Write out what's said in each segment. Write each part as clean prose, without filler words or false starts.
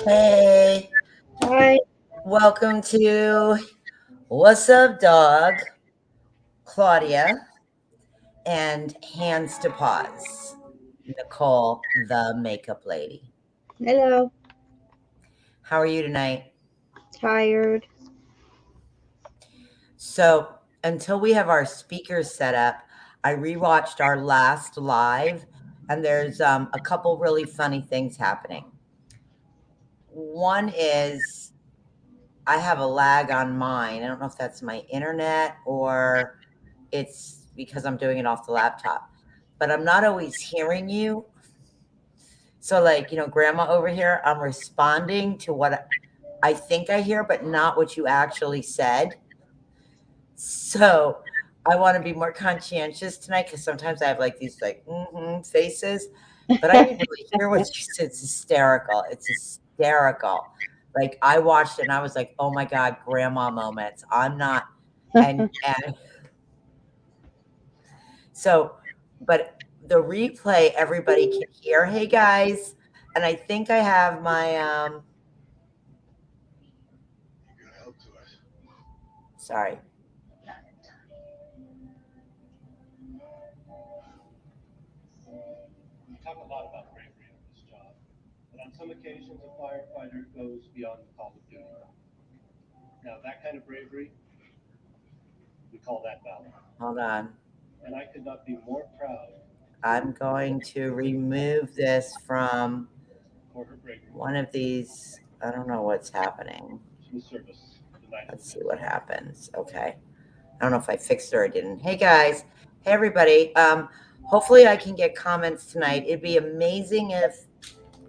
Hey, Hi. welcome to What's Up, Dog? Claudia and Hands to Paws, Nicole, the makeup lady. Hello. How are you tonight? Tired. So, until we have our speakers set up, I rewatched our last live, and there's a couple really funny things happening. One is I have a lag on mine. I don't know if that's my internet or it's because I'm doing it off the laptop, but I'm not always hearing you. So, like, grandma over here, I'm responding to what I think I hear, but not what you actually said. So, I want to be more conscientious tonight because sometimes I have like these like faces, but I didn't really hear what you said. It's hysterical. It's hysterical. Like I watched it and I was like, oh my God, grandma moments. I'm not and so, but the replay everybody can hear. Hey guys, and I think I have my sorry. We talk a lot about bravery on this job, but on some occasions a firefighter goes beyond the call of duty. Now, that kind of bravery, we call that valor. Hold on. And I could not be more proud I'm going to remove this from for her bravery one of these. I don't know what's happening. to the service the night of Let's the see event. what happens. Okay. I don't know if I fixed it or I didn't. Hey guys. Hey everybody. Hopefully I can get comments tonight. It'd be amazing if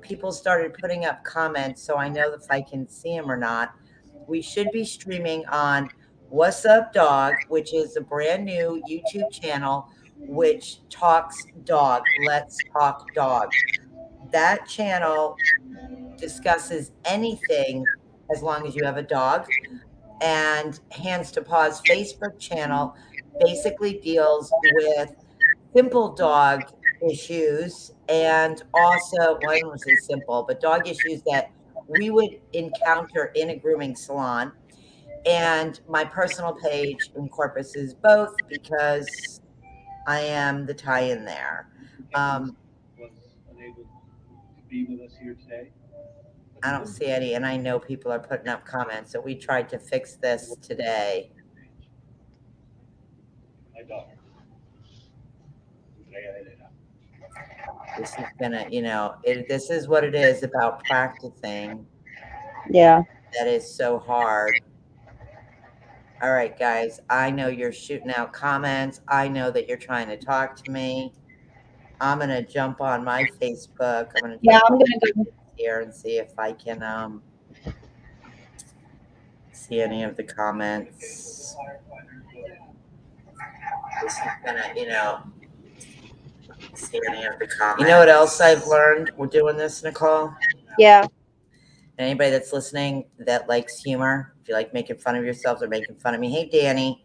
people started putting up comments so I know if I can see them or not. We should be streaming on What's Up Dog, which is a brand new YouTube channel which talks dog. Let's talk dog. That channel discusses anything as long as you have a dog. And Hands to Paws Facebook channel basically deals with simple dog issues and also, well, I don't want to say simple, but dog issues that we would encounter in a grooming salon. And my personal page encompasses both because I am the tie in there. Evans Um, was unable to be with us here today, but I he don't did see any, and I know people are putting up comments. So we tried to fix this today. my daughter, Andrea Herrera. This is gonna, this is what it is about practicing. Yeah. That is so hard. All right, guys, I know you're shooting out comments. I know that you're trying to talk to me. I'm gonna jump on my Facebook. I'm gonna Yeah, jump I'm on gonna go. here and see if I can see any of the comments. This is gonna, see any of the comments. You know what else I've learned? We're doing this, Nicole. Yeah. Anybody that's listening that likes humor, if you like making fun of yourselves or making fun of me, hey Danny.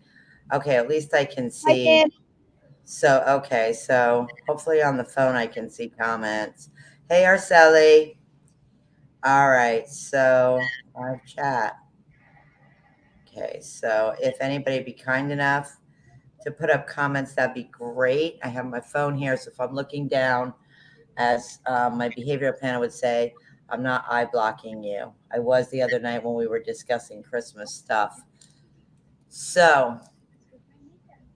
Okay, at least I can Hi, see. Dan. So, okay, so hopefully on the phone I can see comments. Hey, Arceli. All right, so live chat. Okay, so if anybody be kind enough to put up comments, that'd be great. I have my phone here, so if I'm looking down, as my behavioral planner would say, I'm not eye blocking you. I was the other night when we were discussing Christmas stuff. So,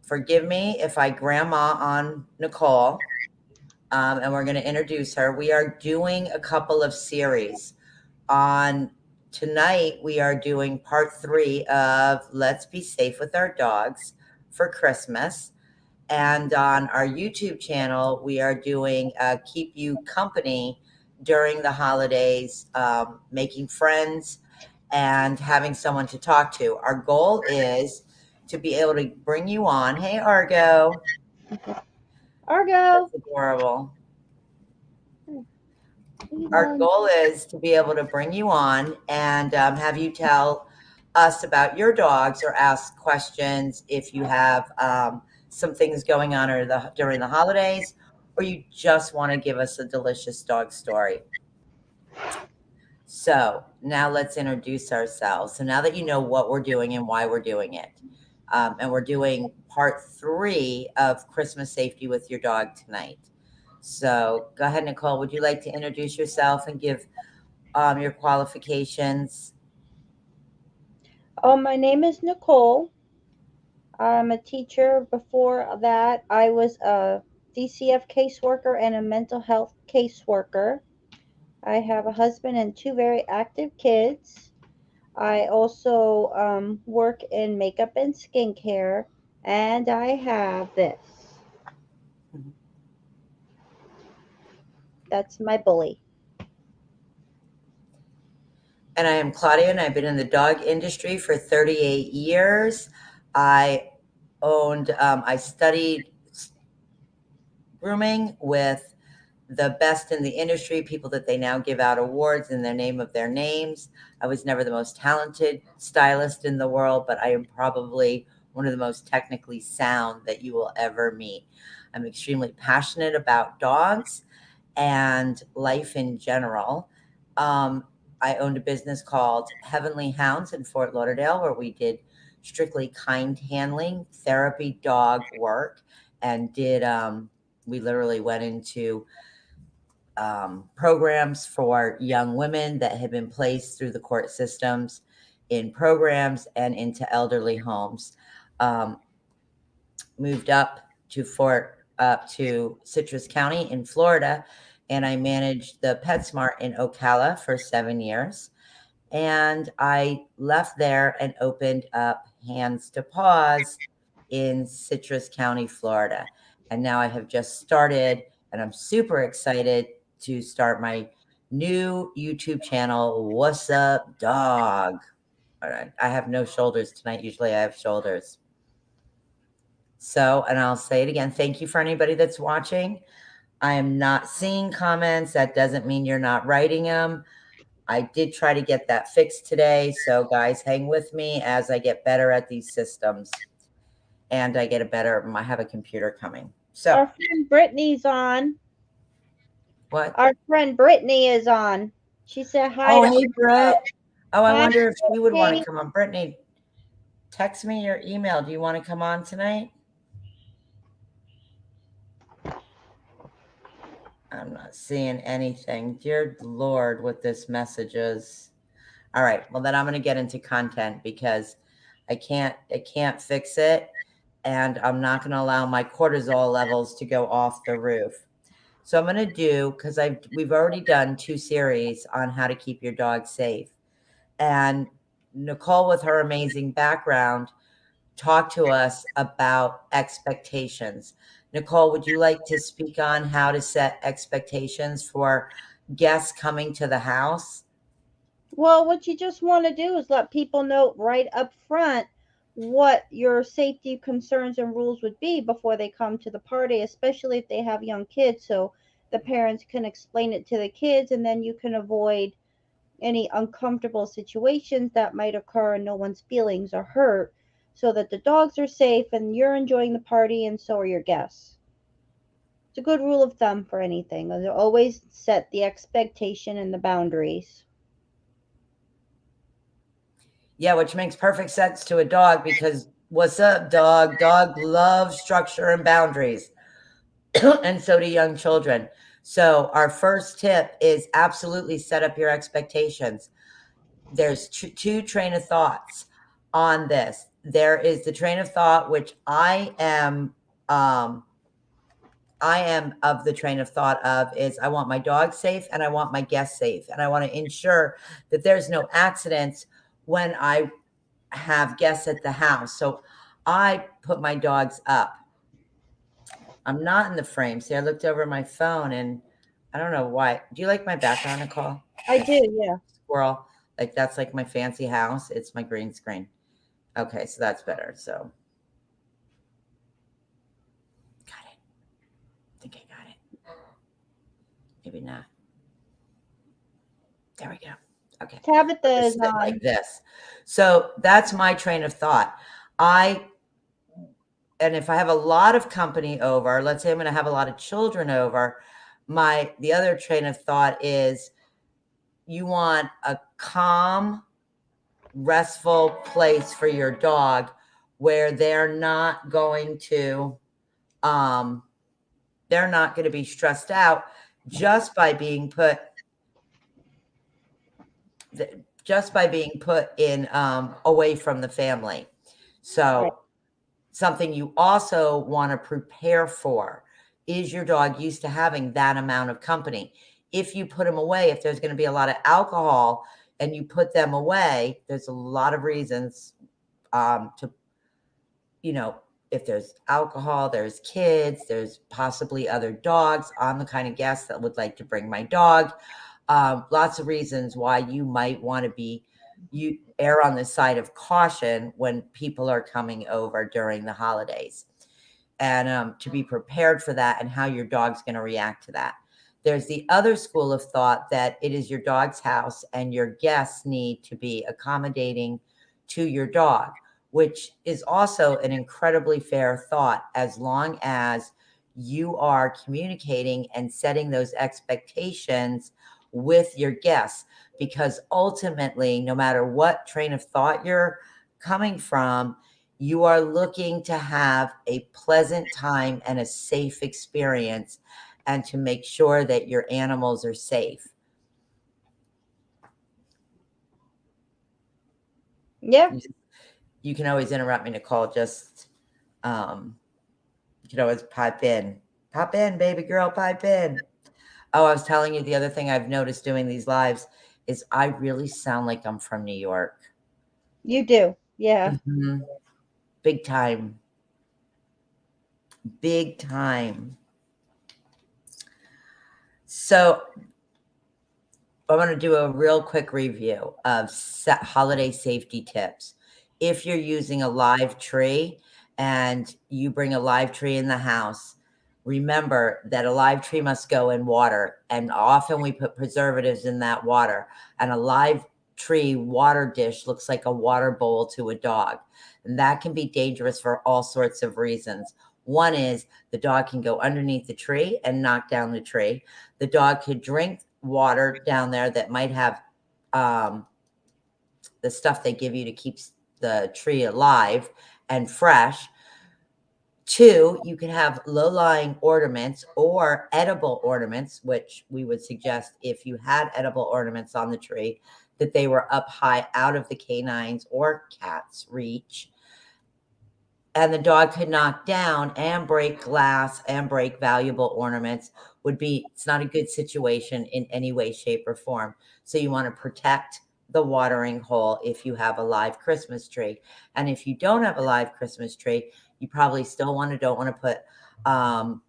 forgive me if I grandma on Nicole. And we're going to introduce her. We are doing a couple of series. On tonight, we are doing part 3 of Let's Be Safe with Our Dogs for Christmas. And on our YouTube channel, we are doing Keep You Company during the holidays, making friends and having someone to talk to. Our goal is to be able to bring you on. Hey, Argo. Argo. That's adorable. Our Um, goal is to be able to bring you on and have you tell us about your dogs or ask questions if you have some things going on or during the holidays, or you just want to give us a delicious dog story. So now let's introduce ourselves. So now that you know what we're doing and why we're doing it, and we're doing part 3 of Christmas safety with your dog tonight. So go ahead, Nicole. Would you like to introduce yourself and give your qualifications? Oh, my name is Nicole. I'm a teacher. Before that, I was a DCF caseworker and a mental health caseworker. I have a husband and 2 very active kids. I also work in makeup and skincare, and I have this. Mhm. That's my bully. And I am Claudia, and I've been in the dog industry for 38 years. I studied grooming with the best in the industry, people that they now give out awards in their name of their names. I was never the most talented stylist in the world, but I am probably one of the most technically sound that you will ever meet. I'm extremely passionate about dogs and life in general. Um, I owned a business called Heavenly Hounds in Fort Lauderdale, where we did strictly kind handling, therapy, dog work, and we literally went into programs for young women that had been placed through the court systems in programs and into elderly homes. Um, Moved up to Citrus County in Florida, and I managed the PetSmart in Ocala for 7 years. And I left there and opened up Hands to Paws in Citrus County, Florida. And now I have just started, and I'm super excited to start my new YouTube channel, What's Up Dog? All right. I have no shoulders tonight. Usually I have shoulders. So, and I'll say it again. Thank you for anybody that's watching. I am not seeing comments. That doesn't mean you're not writing them. I did try to get that fixed today. So, guys, hang with me as I get better at these systems and I have a computer coming. So, Our friend Brittany's on. what? Our friend Brittany is on. She said hi Oh, to hey, Britt. Oh, I hi. wonder if she would want to Brittany. come on. Brittany, text me your email. Do you want to come on tonight? I'm not seeing anything. Dear Lord, what this message is. All right. Well, then I'm going to get into content because I can't fix it. And I'm not going to allow my cortisol levels to go off the roof. So I'm going to do, because we've already done 2 series on how to keep your dog safe. And Nicole, with her amazing background, talked to us about expectations. Nicole, would you like to speak on how to set expectations for guests coming to the house? Well, what you just want to do is let people know right up front what your safety concerns and rules would be before they come to the party, especially if they have young kids, so the parents can explain it to the kids and then you can avoid any uncomfortable situations that might occur and no one's feelings are hurt so that the dogs are safe and you're enjoying the party and so are your guests. It's a good rule of thumb for anything. Always set the expectation and the boundaries. Yeah, which makes perfect sense to a dog because what's up, dog? Dog loves structure and boundaries. And so do young children. So our first tip is absolutely set up your expectations. There's two train of thoughts on this. There is the train of thought, which I am of the train of thought of is I want my dog safe and I want my guests safe. And I want to ensure that there's no accidents when I have guests at the house. So I put my dogs up. I'm not in the frame. See, I looked over my phone and I don't know why. Do you like my background, Nicole? I do, yeah. Squirrel. Like that's like my fancy house. It's my green screen. Okay, so that's better. So got it. I think I got it. Maybe not. There we go. Okay. Tabitha I'll just is sit on. like this. So that's my train of thought. And if I have a lot of company over, let's say I'm going to have a lot of children over, the other train of thought is you want a calm, restful place for your dog where um, they're not going to be stressed out just by being put just by being put in away from the family. Right. So something you also want to prepare for is your dog used to having that amount of company. If you put them away, if there's going to be a lot of alcohol and you put them away, there's a lot of reasons to, you know, if there's alcohol, there's kids, there's possibly other dogs. I'm the kind of guest that would like to bring my dog. Lots of reasons why you might want to you err on the side of caution when people are coming over during the holidays, and to be prepared for that and how your dog's going to react to that. There's the other school of thought that it is your dog's house and your guests need to be accommodating to your dog, which is also an incredibly fair thought as long as you are communicating and setting those expectations with your guests. Because ultimately, no matter what train of thought you're coming from, you are looking to have a pleasant time and a safe experience and to make sure that your animals are safe. Yeah. You can always interrupt me, Nicole. Just you can always pipe in. Pop in, baby girl, pipe in. Oh, I was telling you the other thing I've noticed doing these lives is I really sound like I'm from New York. You do. Yeah. Mhm. Big time. Big time. So I want to do a real quick review of holiday safety tips. If you're using a live tree and you bring a live tree in the house, remember that a live tree must go in water. And often we put preservatives in that water. And a live tree water dish looks like a water bowl to a dog. And that can be dangerous for all sorts of reasons. One is the dog can go underneath the tree and knock down the tree. The dog could drink water down there that might have um, the stuff they give you to keep the tree alive and fresh. Two, you can have low-lying ornaments or edible ornaments, which we would suggest if you had edible ornaments on the tree, that they were up high out of the canines or cat's reach. And the dog could knock down and break glass and break valuable ornaments. It's not a good situation in any way, shape, or form. So you want to protect the watering hole if you have a live Christmas tree. And if you don't have a live Christmas tree, you probably still don't want to put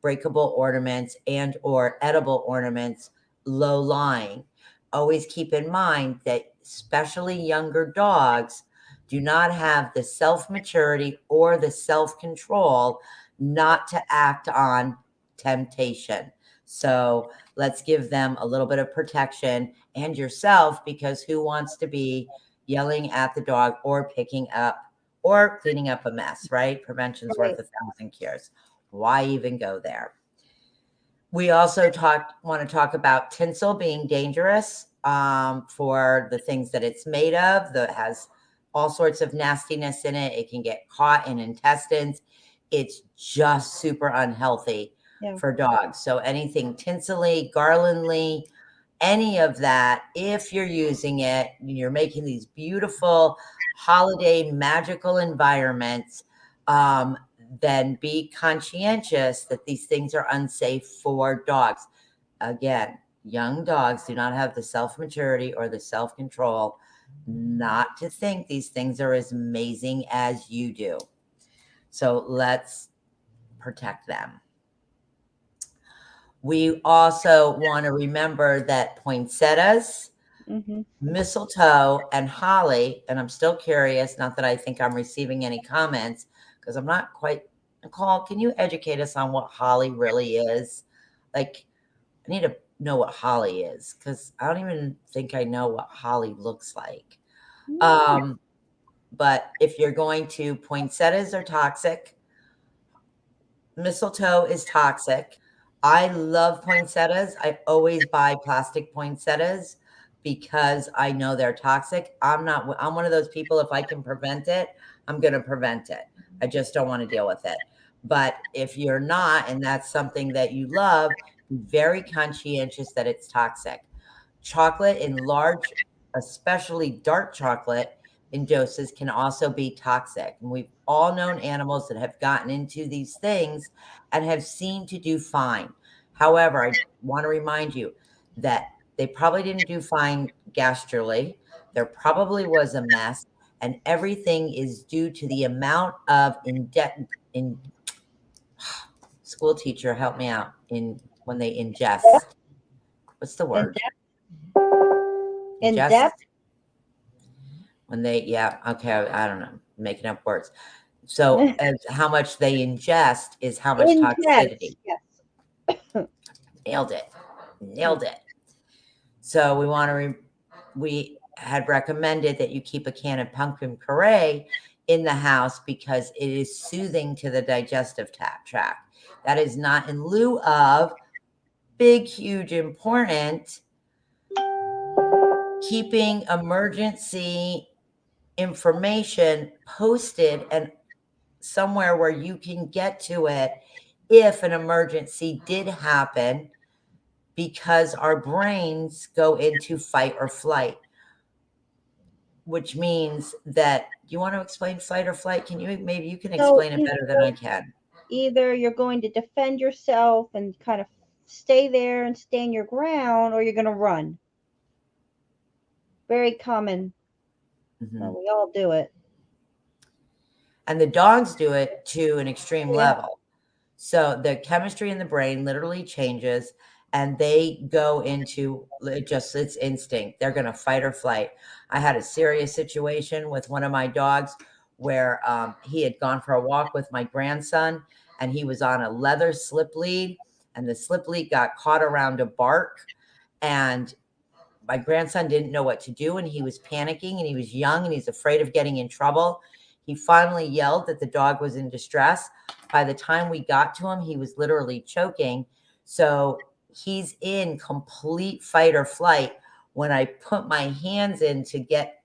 breakable ornaments and or edible ornaments low lying. Always keep in mind that especially younger dogs do not have the self maturity or the self control not to act on temptation. So let's give them a little bit of protection and yourself, because who wants to be yelling at the dog or picking up or cleaning up a mess, right? Prevention's Right. worth 1,000 cures. Why even go there? We also want to talk about tinsel being dangerous for the things that it's made of. That has all sorts of nastiness in it. It can get caught in intestines. It's just super unhealthy Yeah. for dogs. So anything tinsely, garlandly, any of that, if you're using it, you're making these beautiful holiday magical environments, then be conscientious that these things are unsafe for dogs. Again, young dogs do not have the self maturity or the self control not to think these things are as amazing as you do. So let's protect them. We also want to remember that poinsettias, Mm-hmm. mistletoe, and holly, and I'm still curious, not that I think I'm receiving any comments, because I'm not quite. Nicole, can you educate us on what holly really is? Like, I need to know what holly is, because I don't even think I know what holly looks like. Yeah. But if you're going to, poinsettias are toxic. Mistletoe is toxic. I love poinsettias. I always buy plastic poinsettias. because I know they're toxic. I'm one of those people, if I can prevent it, I'm going to prevent it. I just don't want to deal with it. But if you're not, and that's something that you love, be very conscientious that it's toxic. Chocolate in large, especially dark chocolate in doses, can also be toxic. And we've all known animals that have gotten into these things and have seemed to do fine. However, I want to remind you that they probably didn't do fine gastrally. There probably was a mess, and everything is due to the amount of in school teacher, help me out, in when they ingest. What's the In word? depth. In Ingest. depth. When they, yeah, okay, I don't know, making up words. So as how much they ingest is how much toxicity. Yes. Nailed it. Nailed it. So we had recommended that you keep a can of pumpkin puree in the house because it is soothing to the digestive tract. That is not in lieu of big, huge, important keeping emergency information posted and somewhere where you can get to it if an emergency did happen, because our brains go into fight or flight, which means that, you want to explain fight or flight? Maybe you can So explain it better than I can. either you're going to defend yourself and kind of stay there and stand your ground, or you're going to run. Very common. Mhm. We all do it. And the dogs do it to an extreme Yeah. level. So the chemistry in the brain literally changes, and they go into it's instinct. They're going to fight or flight. I had a serious situation with one of my dogs where he had gone for a walk with my grandson, and he was on a leather slip lead, and the slip lead got caught around a bark, and my grandson didn't know what to do, and he was panicking, and he was young, and he's afraid of getting in trouble. He finally yelled that the dog was in distress. By the time we got to him, he was literally choking. So he's in complete fight or flight. When I put my hands in to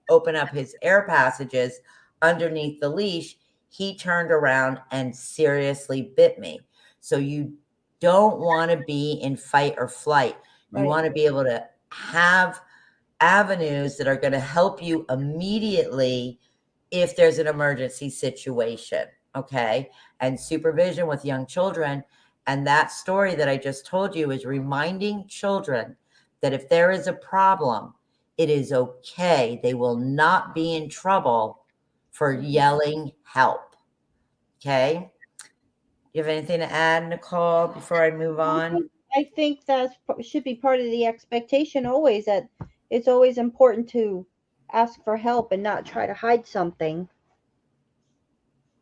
open up his air passages underneath the leash, he turned around and seriously bit me. So you don't want to be in fight or flight. You Right. want to be able to have avenues that are going to help you immediately if there's an emergency situation. Okay. And supervision with young children. And that story that I just told you is reminding children that if there is a problem, it is okay. They will not be in trouble for yelling help. Okay. You have anything to add, Nicole, before I move on? I think that should be part of the expectation always, that it's always important to ask for help and not try to hide something,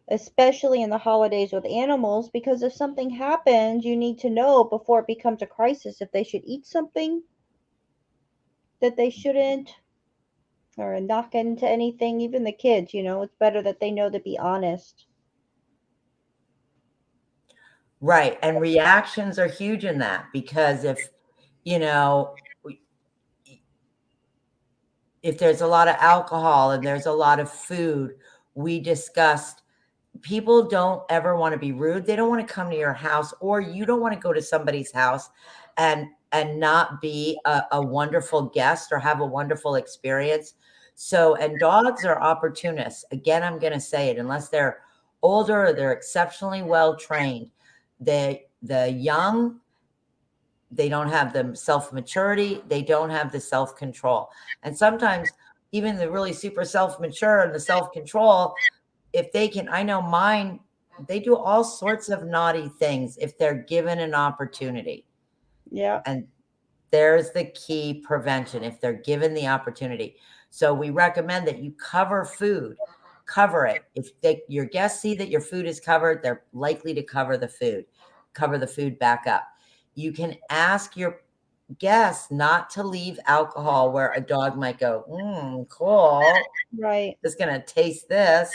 especially in the holidays with animals, because if something happens, you need to know before it becomes a crisis if they should eat something that they shouldn't, or not get into anything. Even the kids, it's better that they know to be honest. Right. And reactions are huge in that, because you know, if there's a lot of alcohol and there's a lot of food, we discussed people don't ever want to be rude. They don't want to come to your house, or you don't want to go to somebody's house and not be a wonderful guest or have a wonderful experience. So, and dogs are opportunists. Again, I'm going to say it, unless they're older or they're exceptionally well trained. The young, they don't have the self-maturity, they don't have the self-control. And sometimes even the really super self-mature and the self-control, if they can, I know mine, they do all sorts of naughty things if they're given an opportunity. Yeah. And there's the key prevention, if they're given the opportunity. So we recommend that you cover food, cover it. If your guests see that your food is covered, they're likely to cover the food back up. You can ask your guests not to leave alcohol where a dog might go, cool. Right. Just going to taste this.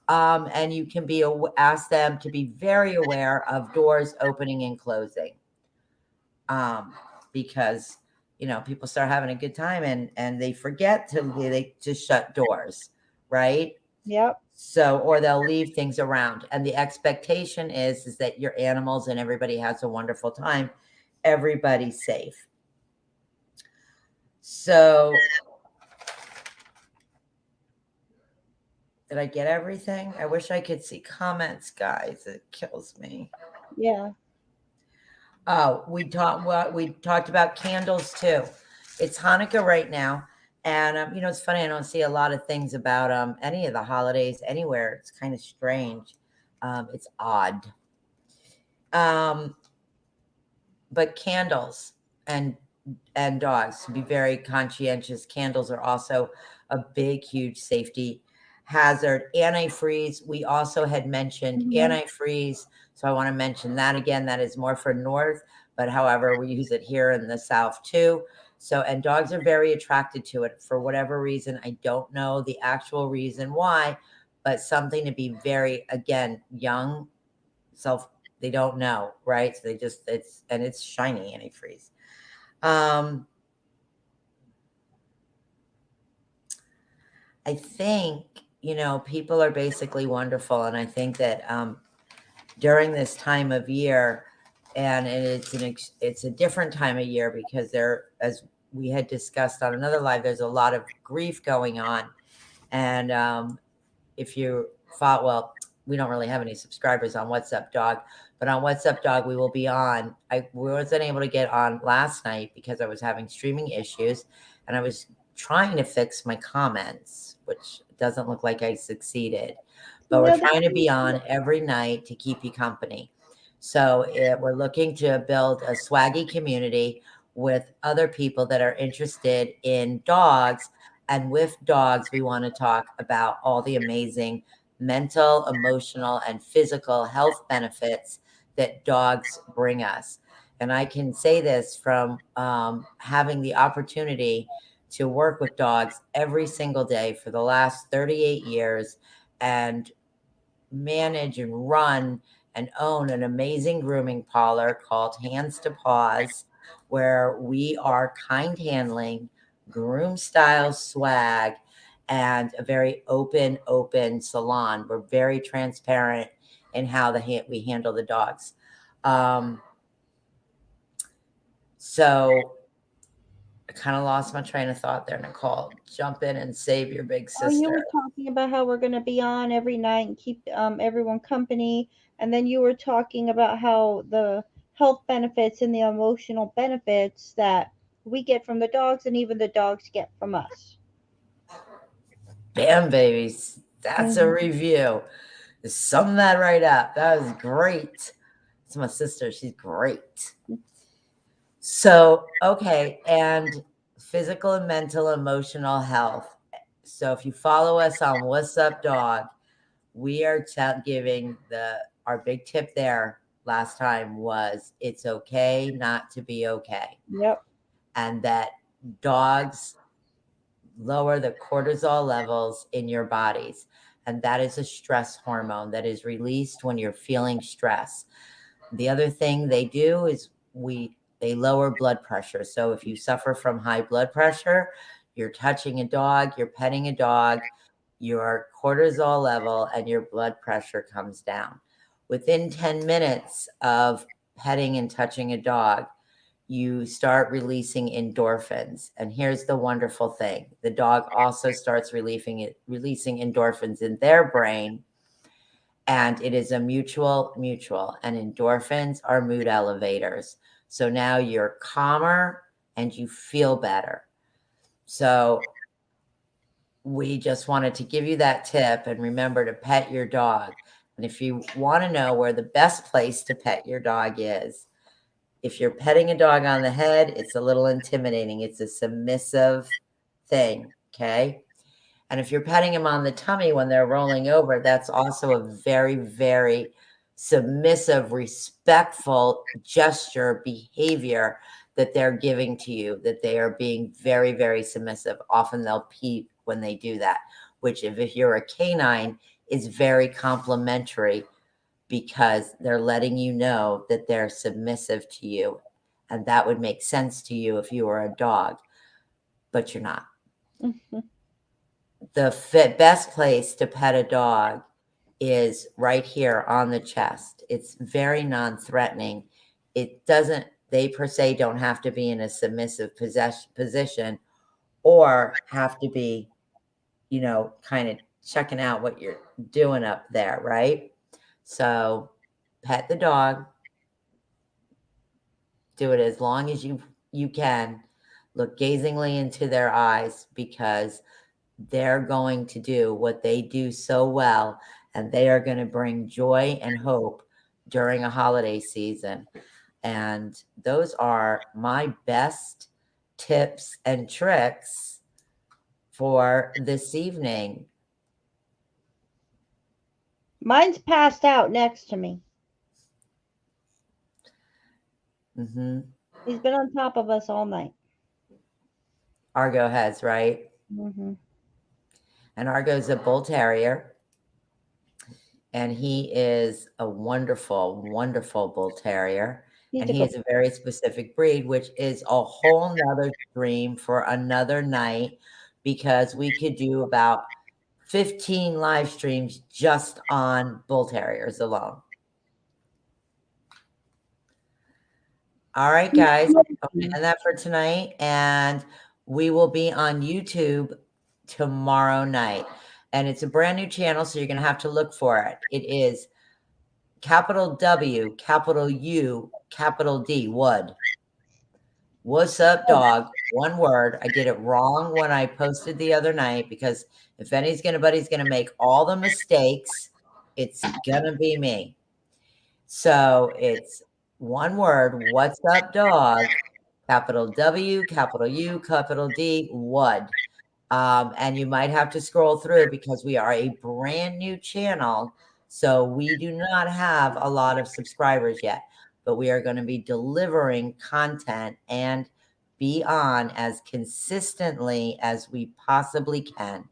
And you can ask them to be very aware of doors opening and closing. Because, people start having a good time and they forget they just shut doors, right? Yep. So, or they'll leave things around. And the expectation is that your animals and everybody has a wonderful time. Everybody's safe. So, did I get everything? I wish I could see comments, guys. It kills me. Yeah. Oh, we talked about candles too. It's Hanukkah right now, and it's funny. I don't see a lot of things about any of the holidays anywhere. It's kind of strange. It's odd. Um, but candles and dogs, to be very conscientious. Candles are also a big, huge safety hazard. Antifreeze, we also had mentioned antifreeze. So I want to mention that again. That is more for north, but however, we use it here in the south too. So, and dogs are very attracted to it for whatever reason. I don't know the actual reason why, but something to be very, again, young, they don't know, right? So they just, it's shiny antifreeze. I think, people are basically wonderful. And I think that during this time of year, and it's a different time of year because as we had discussed on another live, there's a lot of grief going on. And if you thought, well, we don't really have any subscribers on What's Up Dog, but on What's Up Dog, we will be on. I wasn't able to get on last night because I was having streaming issues and I was trying to fix my comments, which doesn't look like I succeeded. But we're trying to be on every night to keep you company. So we're looking to build a swaggy community with other people that are interested in dogs. And with dogs, we want to talk about all the amazing mental, emotional, and physical health benefits that dogs bring us. And I can say this from having the opportunity to work with dogs every single day for the last 38 years and manage and run and own an amazing grooming parlor called Hands to Paws, where we are kind handling, groom style swag, and a very open salon. We're very transparent in how we handle the dogs. So I kind of lost my train of thought there, Nicole. Jump in and save your big Oh, you sister. were talking about how we're going to be on every night and keep everyone company. And then you were talking about how the health benefits and the emotional benefits that we get from the dogs and even the dogs get from us. Bam, babies. That's a review. Sum that right up. That was great. It's my sister. She's great. So, okay. And physical and mental, emotional health. So if you follow us on What's Up Dog, we are giving our big tip there last time was it's okay not to be okay. Yep. And that dogs lower the cortisol levels in your bodies. And that is a stress hormone that is released when you're feeling stress. The other thing they do is they lower blood pressure. So if you suffer from high blood pressure, you're touching a dog, you're petting a dog, your cortisol level and your blood pressure comes down. Within 10 minutes of petting and touching a dog, you start releasing endorphins. And here's the wonderful thing. The dog also starts releasing endorphins in their brain. And it is a mutual, and endorphins are mood elevators. So now you're calmer and you feel better. So we just wanted to give you that tip and remember to pet your dog. And if you want to know where the best place to pet your dog is, if you're petting a dog on the head, it's a little intimidating. It's a submissive thing, okay? And if you're petting them on the tummy when they're rolling over, that's also a very, very submissive, respectful gesture, behavior that they're giving to you, that they are being very, very submissive. Often they'll pee when they do that, which if you're a canine is very complimentary because they're letting you know that they're submissive to you And that would make sense to you if you were a dog, but you're not. The best place to pet a dog is right here on the chest. It's very non-threatening. It doesn't, they per se don't have to be in a submissive position or have to be, you know, kind of checking out what you're doing up there, right? So pet the dog, do it as long as you can. Look gazingly into their eyes, because they're going to do what they do so well, and they are going to bring joy and hope during a holiday season. And those are my best tips and tricks for this evening. Mine's passed out next to me. Mm-hmm. He's been on top of us all night. Argo has, right? Mm-hmm. And Argo's a bull terrier. And he is a wonderful, wonderful bull terrier. He's And a he good. is a very specific breed, which is a whole nother dream for another night, because we could do about 15 live streams just on bull terriers alone. All right, guys. And that for tonight. And we will be on YouTube tomorrow night. And it's a brand new channel, so you're going to have to look for it. It is capital W, capital U, capital D, Wood. What's up, dog? One word. I did it wrong when I posted the other night, because if anybody's gonna make all the mistakes, it's gonna be me. So it's one word. What's up, dog? Capital W, capital U, capital D, Wood. And you might have to scroll through, because we are a brand new channel. So we do not have a lot of subscribers yet, but we are going to be delivering content and be on as consistently as we possibly can.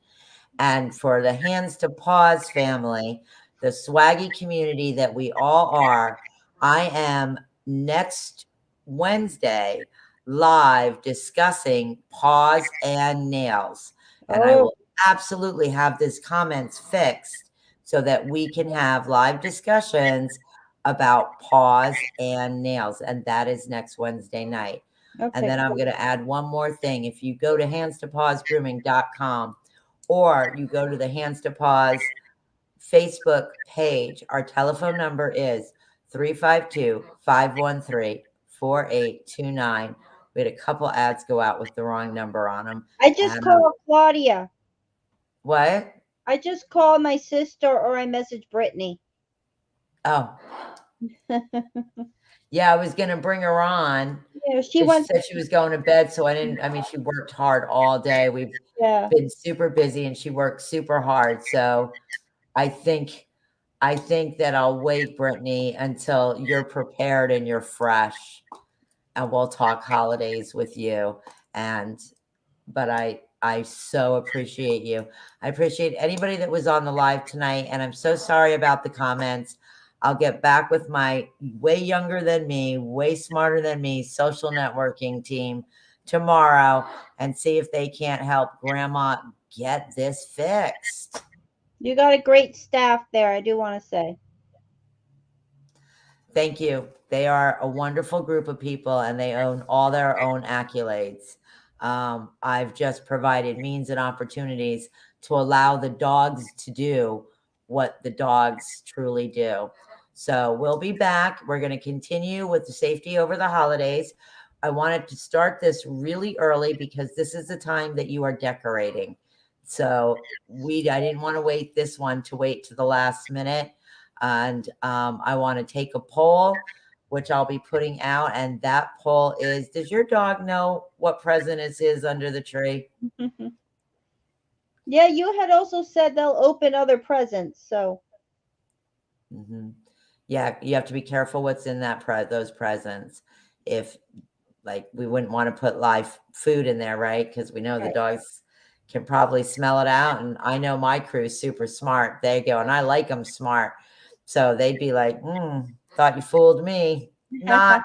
And for the Hands to Paws family, the swaggy community that we all are, I am next Wednesday live discussing paws and nails. And I will absolutely have this comments fixed so that we can have live discussions about paws and nails. And that is next Wednesday night. Okay. And then I'm going to add one more thing. If you go to handstopawsgrooming.com, or you go to the Hands to Paws Facebook page, our telephone number is 352-513-4829. We had a couple ads go out with the wrong number on them. I just called Claudia. What? I just called my sister, or I messaged Brittany. Oh. Yeah, I was going to bring her on. Yeah, She said she was going to bed, so she worked hard all day. We've been super busy, and she worked super hard. So I think that I'll wait, Brittany, until you're prepared and you're fresh, and we'll talk holidays with you. But I so appreciate you. I appreciate anybody that was on the live tonight, and I'm so sorry about the comments. I'll get back with my way younger than me, way smarter than me social networking team tomorrow and see if they can't help Grandma get this fixed. You got a great staff there, I do want to say. Thank you. They are a wonderful group of people, and they own all their own accolades. I've just provided means and opportunities to allow the dogs to do what the dogs truly do. So we'll be back. We're going to continue with the safety over the holidays. I wanted to start this really early because this is the time that you are decorating. So I didn't want to wait this one to wait to the last minute. And I want to take a poll, which I'll be putting out. And that poll is, does your dog know what present is under the tree? Yeah, you had also said they'll open other presents. So. Mm-hmm. Yeah, you have to be careful what's in those presents. If, like, we wouldn't want to put live food in there, right? Because we know the dogs can probably smell it out. And I know my crew's super smart. They go, and I like them smart. So they'd be like, thought you fooled me. Not.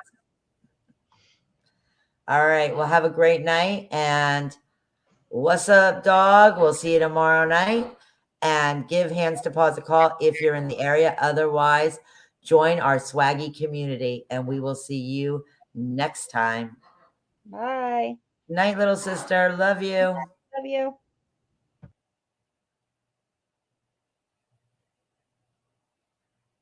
All right. Well, have a great night. And what's up, dog? We'll see you tomorrow night. And give Hands to Paws a call if you're in the area. Otherwise, join our swaggy community, and we will see you next time. Bye. Night, little sister. Love you. Love you.